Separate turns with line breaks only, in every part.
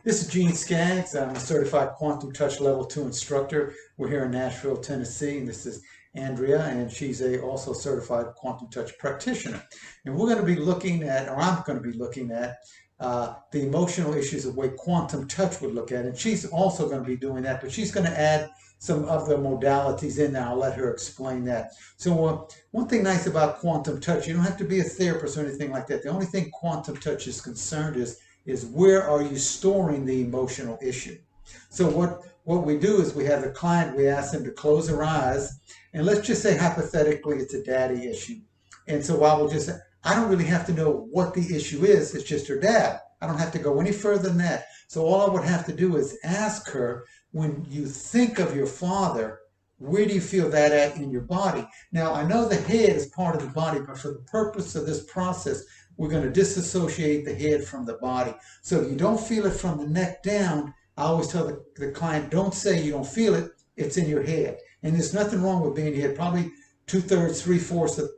This is Gene Skaggs. I'm a certified quantum touch level 2 instructor. We're here in Nashville, Tennessee, and this is Andrea, and she's also certified quantum touch practitioner. And we're going to be looking at, or I'm going to be looking at, the emotional issues of the way quantum touch would look at it. And she's also going to be doing that, but she's going to add some other modalities in there. I'll let her explain that. So one thing nice about quantum touch, you don't have to be a therapist or anything like that. The only thing quantum touch is concerned is where are you storing the emotional issue. So what we do is we have the client, we ask them to close their eyes, and let's just say hypothetically it's a daddy issue. And so I will just say, I don't really have to know what the issue is, it's just her dad. I don't have to go any further than that. So all I would have to do is ask her, when you think of your father, where do you feel that at in your body? Now, I know the head is part of the body, but for the purpose of this process, we're going to disassociate the head from the body. So if you don't feel it from the neck down, I always tell the client, don't say you don't feel it, it's in your head. And there's nothing wrong with being in your head. Probably 2/3, 3/4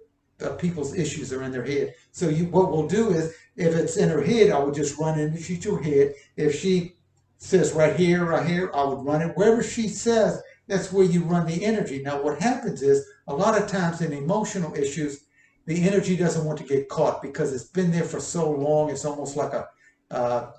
of people's issues are in their head. So what we'll do is, if it's in her head, I would just run into your head. If she says right here, I would run it. Wherever she says, that's where you run the energy. Now what happens is, a lot of times in emotional issues, the energy doesn't want to get caught because it's been there for so long. It's almost like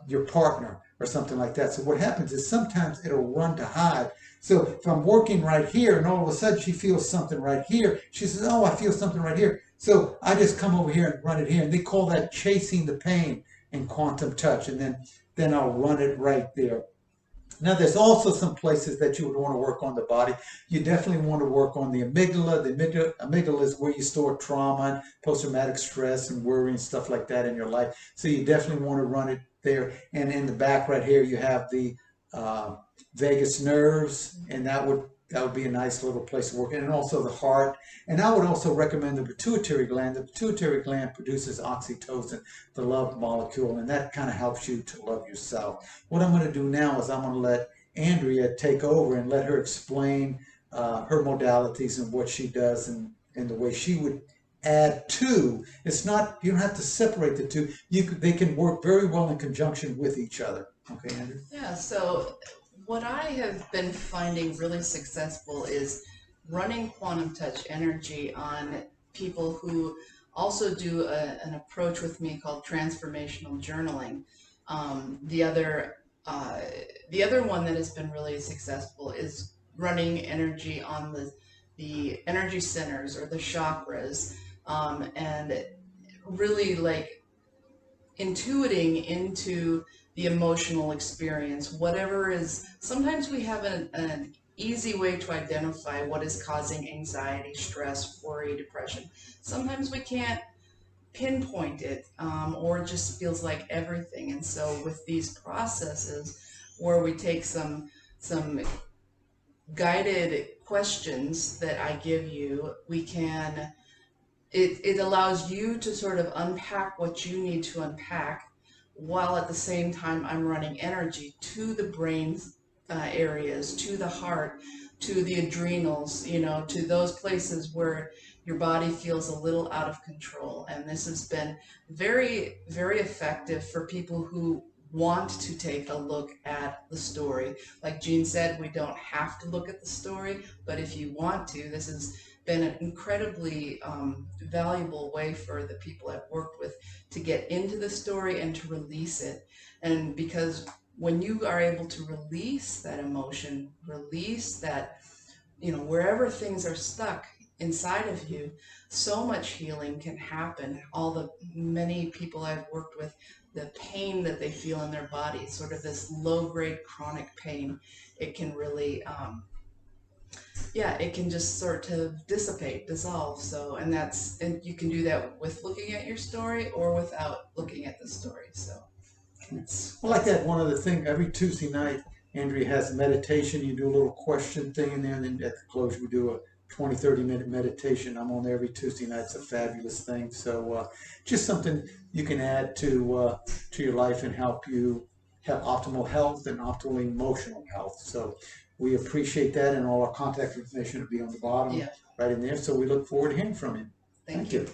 your partner or something like that. So what happens is sometimes it'll run to hide. So if I'm working right here and all of a sudden she feels something right here, she says, oh, I feel something right here. So I just come over here and run it here. And they call that chasing the pain in quantum touch. And then I'll run it right there. Now, there's also some places that you would want to work on the body. You definitely want to work on the amygdala. The amygdala is where you store trauma and post-traumatic stress and worry and stuff like that in your life. So you definitely want to run it there. And in the back right here, you have the vagus nerves, and that would be a nice little place to work in, and also the heart. And I would also recommend the pituitary gland. The pituitary gland produces oxytocin, the love molecule, and that kind of helps you to love yourself. What I'm going to do now is I'm going to let Andrea take over and let her explain her modalities and what she does and the way she would add to. It's not, you don't have to separate the two. They can work very well in conjunction with each other. Okay, Andrea?
Yeah, so what I have been finding really successful is running quantum touch energy on people who also do an approach with me called transformational journaling. The other one that has been really successful is running energy on the energy centers or the chakras, and really like intuiting into the emotional experience, whatever is. Sometimes we have an easy way to identify what is causing anxiety, stress, worry, depression. Sometimes we can't pinpoint it, or it just feels like everything. And so with these processes where we take some guided questions that I give you, we can, it allows you to sort of unpack what you need to unpack, while at the same time I'm running energy to the brain areas, to the heart, to the adrenals, to those places where your body feels a little out of control. And this has been very, very effective for people who want to take a look at the story. Like Gene said, we don't have to look at the story, but if you want to, this has been an incredibly valuable way for the people I've worked with to get into the story and to release it. And because when you are able to release that emotion, release that, wherever things are stuck inside of you, so much healing can happen. All the many people I've worked with, the pain that they feel in their body, sort of this low-grade chronic pain, it can really it can just sort of dissipate, dissolve. So, and you can do that with looking at your story or without looking at the story. So,
I like that. One other thing, every Tuesday night, Andrea has meditation. You do a little question thing in there, and then at the close, we do a 20-30 minute meditation. I'm on there every Tuesday night. It's a fabulous thing. So just something you can add to your life and help you have optimal health and optimal emotional health. So we appreciate that, and all our contact information will be on the bottom, right in there. So we look forward to hearing from you.
Thank you.